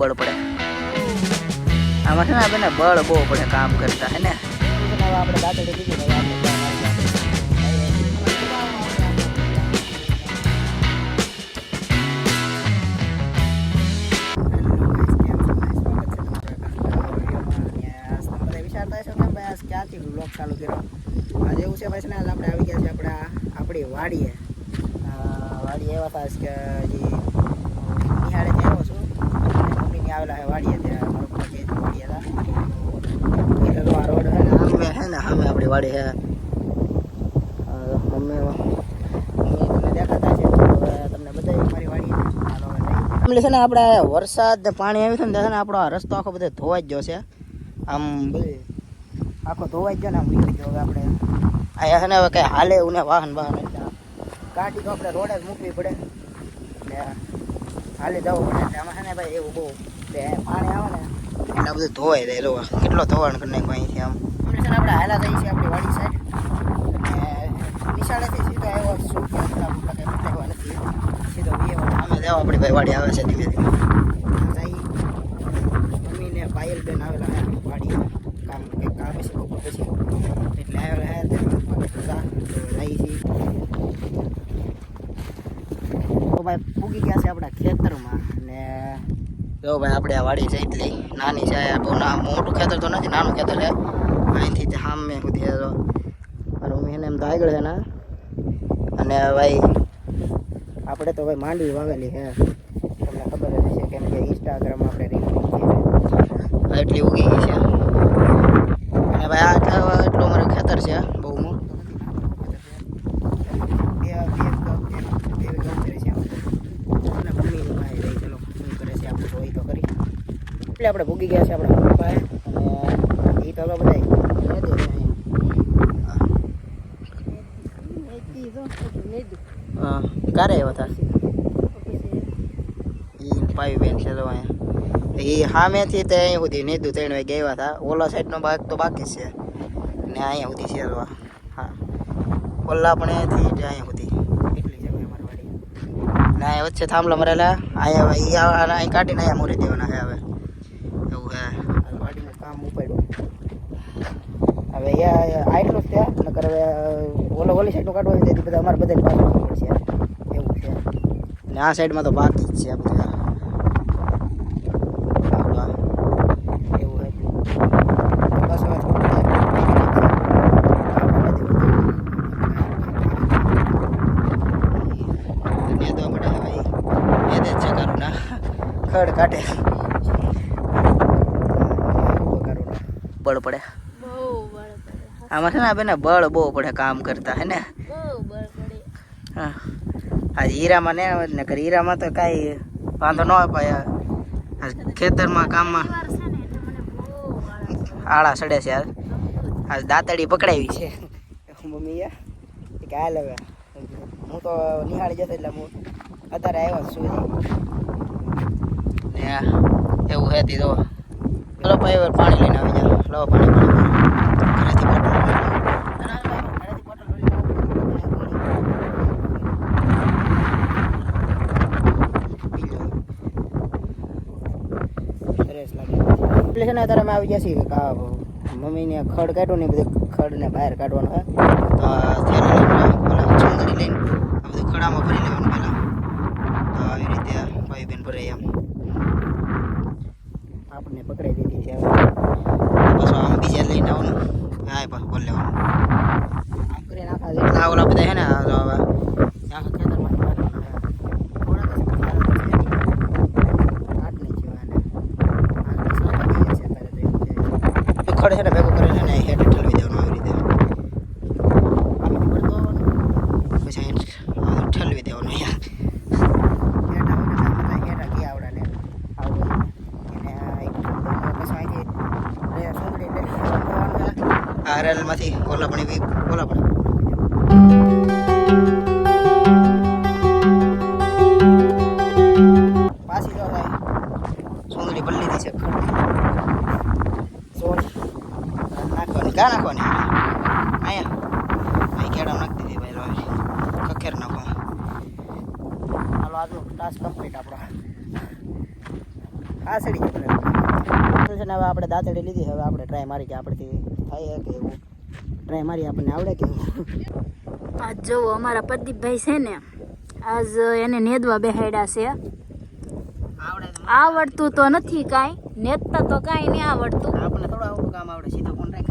બળ પડે આમાં છે ને આપણે બળ બહુ પડે કામ કરતા હે ને આપણે દાંતડી લીધી ક્યાંથી બ્લોગ ચાલુ કર્યો આજે એવું છે ભાઈ છે ને આપણે આવી ગયા છે આપણી વાડીએ એવા હતા કે હજી નિહાળે આવ્યો છું મમ્મીની આવેલા છે વાડીએ ત્યાં મારો વાડી હતા એટલે આ રોડ છે ને આમે છે ને સામે આપણી વાડી છે મમ્મી તમને દેખાતા છે તમને બધા મારી વાડી એટલે છે ને આપણે વરસાદ પાણી આવ્યું છે ને આપણો આ રસ્તો આખો બધો ધોવાઈ જ ગયો છે આમ બધું આખો ધોવાઈ જ ગયો ને આમ નીકળી ગયો હવે આપણે અહીંયા છે ને હવે કંઈ હાલે એવું ને વાહન કાઢી તો આપણે રોડ જ મૂકવી પડે એટલે હાલે જવું પડે એટલે આમાં છે ને ભાઈ એવું બહુ પાણી આવે ને એટલે બધું ધોવાઈ જાય લોકો કેટલો ધોવાણ કરી નાખ્યું અહીંથી આમ છે ને આપણે હાલા જઈએ છીએ આપણી વાડી સાઈડ અને નિશાળેથી સીધો આવ્યો શું કે નથી સીધો બે અમે જાવ આપણી ભાઈ વાડી આવે છે ધીમે ધીમે મમ્મીને પાયલબેન આવેલા વાડી કામ કંઈક કામ હશે બપોર પછી એટલે આવેલા હે જઈ છીએ તો ભાઈ પૂગી ગયા છે આપણા ખેતરમાં ને જો ભાઈ આપણે આ વાડી છે એટલી નાની છે બહુ મોટું ખેતર તો નથી નાનું ખેતર છે અહીંથી સામે સુધી મમ્મી એને એમ તો આગળ છે ને અને ભાઈ આપણે તો ભાઈ માંડવી વાવેલી છે તમને ખબર જ છે કેમ કે ઇન્સ્ટાગ્રામ આપણે રીલ એટલી ઉગી ગઈ છે અને ભાઈ આ એટલું અમારું ખેતર છે બહુ મોટું એટલે આપણે ભૂગી ગયા છે આપણા પપ્પાએ અને એ તો બધા ક્યારે આવ્યા હતા એ પાવી બેન છે તો અહીંયા એ સામેથી તે અહીં સુધી નેદું 3 વાગે આવ્યા હતા ઓલા સાઈડનો ભાગ તો બાકી છે ને અહીંયા સુધી છે હા ઓલા પણ અહીંથી અહીંયા સુધી એટલી છે અમારી વાડી ને અહીંયા વચ્ચે થાંભલા મરેલા અહીંયા અહીં કાઢીને અહીંયા મોરી દેવાના છે હવે એવું હે વાડીનું કામ ઉપાડ્યું હવે આટલું જ ત્યાં નકર હવે ઓલી સાઈડનું કાઢવું હોય તેથી બધા અમારે બધાને પાછું પડશે એવું છે ને આ સાઈડમાં તો બાકી જ છે બધા એવું હોય બસ હવે ખડ કાઢે બળ પડે આમાં છે ને બેને બળ બહુ પડે કામ કરતા હે ને હા આ હીરામાં ને કરે હીરામાં તો કાંઈ વાંધો ન હોય ખેતરમાં કામમાં આળા સડે છે યાર આ દાંતડી પકડાવી છે મમ્મીએ કે હાલ હવે હું તો નિહાળી જતો એટલે હું અત્યારે આવ્યો છું ને એવું હે તો ચલો ભાઈ પાણી લઈને આવી જાઓ લો પાણી ઘરેથી બોટલ એટલે છે ને અત્યારે અમે આવી ગયા છીએ મમ્મીને ખડ કાઢવું ને બધું ખડને બહાર કાઢવાનું હે તો ચૂંદડી લઈને આ બધું ખડામાં ભરી લેવાનું પહેલાં તો આવી રીતે ભાઈ બેન ભરે એમ આપણને પકડાઈ દીધી છે પછી આમ બીજા લઈને આવવાનું હા બસ બોલ લેવાનું આમ કરીને આખા જેટલા ઓલા બધા છે ને હવે આખા ખેતરમાં ખડ છે ને ભેગું કરે છે ને હેઠ ઠલવી દેવાનું આવી રીતે પછી ઠલવી દેવાનું આરએલમાંથી ઓલા પણ પાછી જો થાય સુંદરી પલ્લી દી છે નાખવાની ગા નાખવાની અહીંયા કેળા નાખી દીધી ભાઈ રોય ખખેર નાખો હાલો આજનો ટાસ્ક કમ્પ્લીટ આપણો આ સડી ગયું છે ને. હવે આપણે દાંતડી લીધી, હવે આપણે ટ્રાય મારી કે આપણેથી થાય કે એવું ટ્રાય મારી આપણને આવડે કે એવું. આજ જોવો અમારા પ્રદીપભાઈ છે ને, આજ એને નેદવા બેહાડ્યા છે. આવડતું તો નથી કાંઈ, નેતતા તો કાંઈ નહીં આવડતું. આપણને થોડું આવડું કામ આવડે, સીધો ફોન રાખ.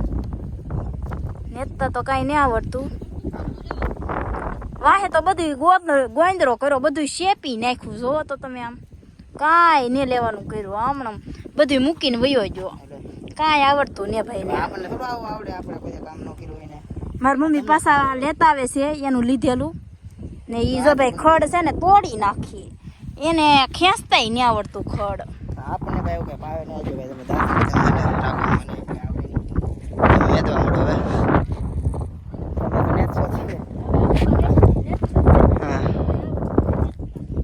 નેતતા તો કાંઈ નહીં આવડતું. વાહે તો બધું ગોંદરો કર્યો, બધું શેપી નાખ્યું. જોવો તો તમે આમ કાંઈ ને લેવાનું કર્યું. હમણાં બધું મૂકીને વયો ગયો, કાંઈ આવડતું ને ભાઈ ને. આપણને થોડું આવું આવડે, આપણે કોઈ કામ ન કર્યું એને. મારી મમ્મી પાછા લેતા આવે છે એનું લીધેલું ને. એ જો ભાઈ ખડ છે ને તોડી નાખી, એને ખેંચતાય નહીં આવડતું ખડ. આપણને ભાઈ એવું કઈ ભાવે ન હજુ ભાઈ. તમે રાખો મને આવડે નહીં. હવે હા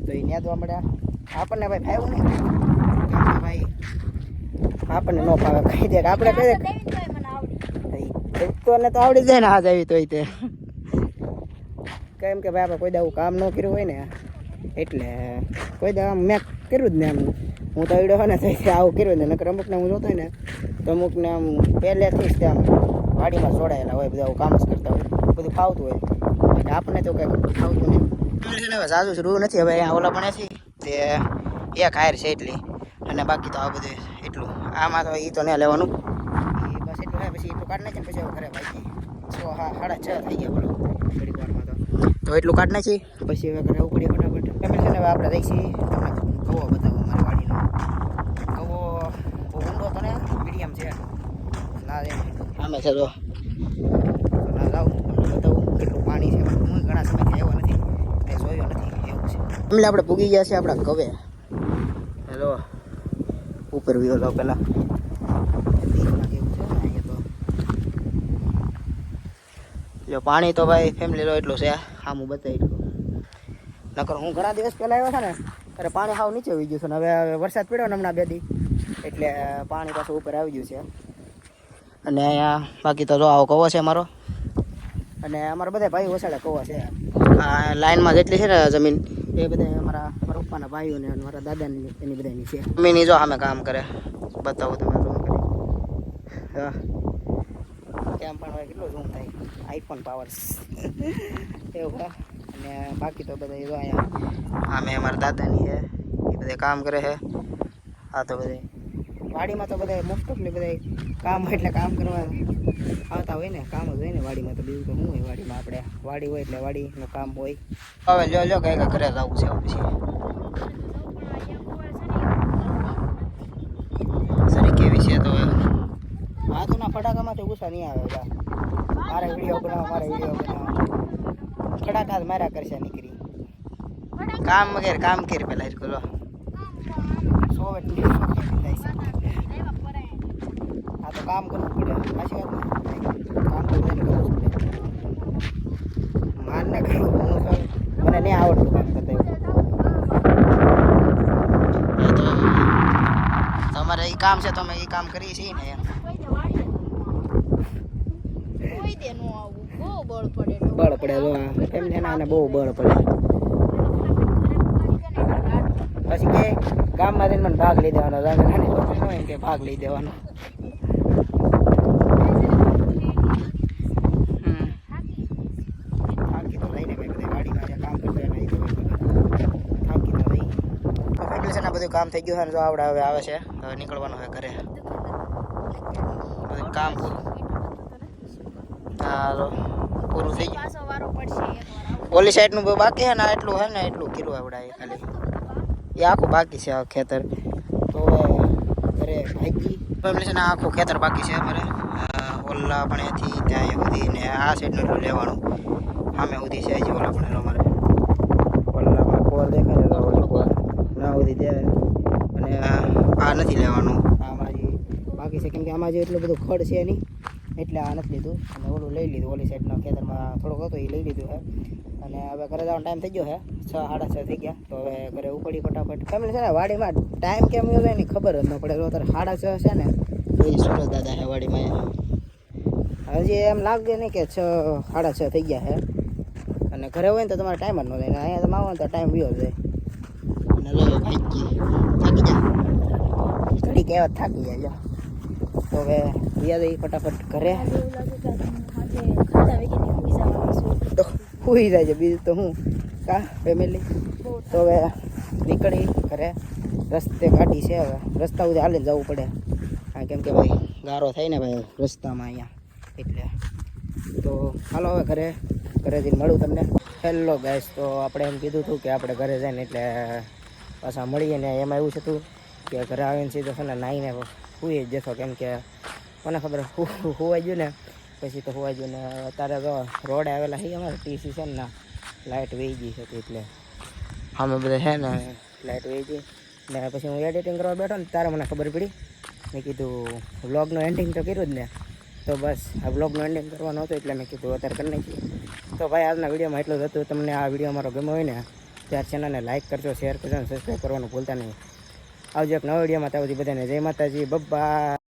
તો એ નેદવા મળ્યા આપણને ભાઈ ફાવ્યું નહીં. ભાઈ આપણને ન ફાવે કહી દે. આપણે કહી દે તો આવડી જાય ને હાથ આવી તો તે. કેમ કે ભાઈ આપણે કોઈ દાવું કામ ન કર્યું હોય ને, એટલે કોઈ દા મેં કર્યું જ ને. આમ હું તો આવડ્યો હોય ને તો આવું કર્યું ને. નકર અમુકને હું જોતો હોય ને તો અમુકને આમ પહેલેથી જ આમ વાડીમાં જોડાયેલા હોય, બધા આવું કામ જ કરતા હોય, બધું ફાવતું હોય. અને આપણને તો કંઈ ફાવતું નહીં. હવે સાજુ રૂ નથી. હવે અહીંયા ઓલા પણ છે તે એક હાયર છે એટલી, અને બાકી તો આ બધું એટલું. આમાં તો એ તો નહીં લેવાનું, બસ એટલું હોય. પછી એટલું કાઢ નાખીને પછી ઘરે ભાઈ 6:30 થઈ ગયા બોલો ઘડીક વારમાં તો એટલું કાઢ નાખી. પછી હવે ઘરે ઉપડી ફટાફટ તમે છે ને. હવે આપણે જઈશી તમને કવો બતાવો મારી વાડીનો. કવો બહુ ઊંડો તો ને મીડિયમ છે ના આમે છે તો ના જાઉં તમને બતાવું કેટલું પાણી છે. હું ઘણા સમયથી આવ્યો નથી, કંઈ જોયો નથી એવું છે. એટલે આપણે પૂગી ગયા છે આપણા કવે. હેલો ઉપર વિયો લો પેલા. જો પાણી તો ભાઈ ફેમિલી લો એટલું છે. આમ હું બતાવી એટલું. નકર હું ઘણા દિવસ પહેલાં આવ્યો છે ને ત્યારે પાણી હાવ નીચે આવી ગયું છે. ને હવે વરસાદ પડ્યો ને હમણાં 2 દી એટલે પાણી પાછું ઉપર આવી ગયું છે. અને અહીંયા બાકી તો જો આવો કવો છે અમારો. અને અમારા બધા ભાઈ ઓછાડા કવો છે. આ લાઈનમાં જેટલી છે ને જમીન એ બધા મારા પપ્પાના ભાઈઓને અને મારા દાદાની એની બધાની છે. જમીન જો અમે કામ કરે બતાવું તમે ઝૂમ કરી. હા કેમ પણ હોય કેટલો ઝૂમ થાય, આઈફોન પાવર એવું હા. અને બાકી તો બધા જો અહીંયા અમે અમારા દાદાની છે એ બધા કામ કરે છે. આ તો બધા વાડીમાં તો બધા મોસ્ટ ઓફલી બધા કામ એટલે કામ કરવા આવતા હોય ને. કામ જ હોય ને વાડીમાં તો. બીજું તો શું હોય વાડીમાં? આપણે વાડી હોય એટલે વાડીનું કામ હોય. હવે લ્યો કઈ ઘરે જવું છે પછી. સરી કેવી છે તો હા તો ના ફટાકામાંથી ગુસ્સા નહીં આવે. મારે વિડીયો બનાવો ફટાકા મારા કરશે નીકળી. કામ વગેરે કામ કરી પેલા કરો. આ તો કામ કરવું પડે. સાચી વાત કામ કરવું પડે. મારને મને નહીં આવડતું કામ કરતા. તમારે એ કામ છે તો અમે એ કામ કરીએ છીએ ને એમ. બળ પડે એમને એના બહુ બળ પડે. પછી કે ગામમાં જઈને મને ભાગ લઈ દેવાનો. નાની છોકરી હોય કે ભાગ લઈ દેવાનો. થાકી તો લઈને ભાઈ બધા વાડીમાં કામ કરતા થાકી તો લઈ એટલે છે ને બધું કામ થઈ ગયું છે. જો આવડે હવે આવે છે. હવે નીકળવાનું હોય ઘરે. બધું કામ પૂરું. હાલો પૂરું થઈ ગયું. ઓલી સાઈડનું બહુ બાકી છે ને. એટલું છે ને એટલું કીધું આવડે ખાલી. એ આખું બાકી છે આ ખેતર. તો ઘરે ભાગી ફેમિલી છે ને આખું ખેતર બાકી છે અમારે. ઓલા પણ એથી ત્યાં સુધી ને આ સાઈડનું એટલું લેવાનું. સામે સુધી છે હજી ઓલા પણ અમારે. ઓલામાં કોર દેખાય તો ઓલી કોર ના સુધી દે. અને આ નથી લેવાનું. આમાં હજી બાકી છે કેમ કે આમાં જે એટલું બધું ખડ છે નહીં એટલે આ નથી લીધું. અને ઓલું લઈ લીધું. ઓલી સાઈડના ખેતરમાં થોડુંક હતું એ લઈ લીધું છે. અને હવે ઘરે જવાનો ટાઈમ થઈ ગયો છે. 6:30 થઈ ગયા. તો હવે ઘરે ઉપડી ફટાફટ. ફેમિલી છે ને વાડીમાં ટાઈમ કેમ એવું જાય ને ખબર જ ન પડે. અત્યારે 6:30 છે ને તો એ સુરજ દાદા છે વાડીમાં. હજી એમ લાગે નહીં કે 6:30 થઈ ગયા છે. અને ઘરે હોય ને તો તમારે ટાઈમ જ ન થાય. અહીંયા તમે આવો ને તો ટાઈમ વ્યો જાય. અને થાકી જાય. ઘડી કહેવા થાકી જાય તો હવે યાદ ફટાફટ ઘરે તો સુઈ જાય છે બીજું તો હું કા ફેમિલી તો હવે નીકળી ઘરે રસ્તે કાઢી છે હવે રસ્તા સુધી હાલીને જવું પડે હા કેમ કે ભાઈ ગારો થાય ને ભાઈ રસ્તામાં અહીંયા એટલે તો હાલો હવે ઘરે જઈને મળું તમને હેલો ગાઈસ તો આપણે એમ કીધું હતું કે આપણે ઘરે જઈને એટલે પાછા મળીએ ને એમાં એવું થતું કે ઘરે આવીને સીધો છે ને નાહીને સુઈ જ જશો કેમ કે મને ખબર હોવાઈ ગયું ને પછી તો હોવાઈ ગયું ને અત્યારે તો રોડે આવેલા છે અમારે ટીસી છે ને લાઇટ વહી ગઈ હતી એટલે અમે બધા છે ને લાઇટ વહી ગઈ ને પછી હું એડિટિંગ કરવા બેઠો ને ત્યારે મને ખબર પડી મેં કીધું વ્લોગનું એન્ડિંગ તો કર્યું જ ને તો બસ આ વ્લોગનું એન્ડિંગ કરવાનું હતું એટલે મેં કીધું અત્યારે કરી નાખીએ તો ભાઈ આજના વિડીયોમાં એટલું જ હતું તમને આ વિડીયો મારો ગમ્યો હોય ને ત્યારે ચેનલને લાઇક કરજો શેર કરજો અને સબસ્ક્રાઈબ કરવાનું ભૂલતા નહીં આવજો એક નવા વિડીયોમાં ત્યાં સુધી બધાને જય માતાજી બબ્બા.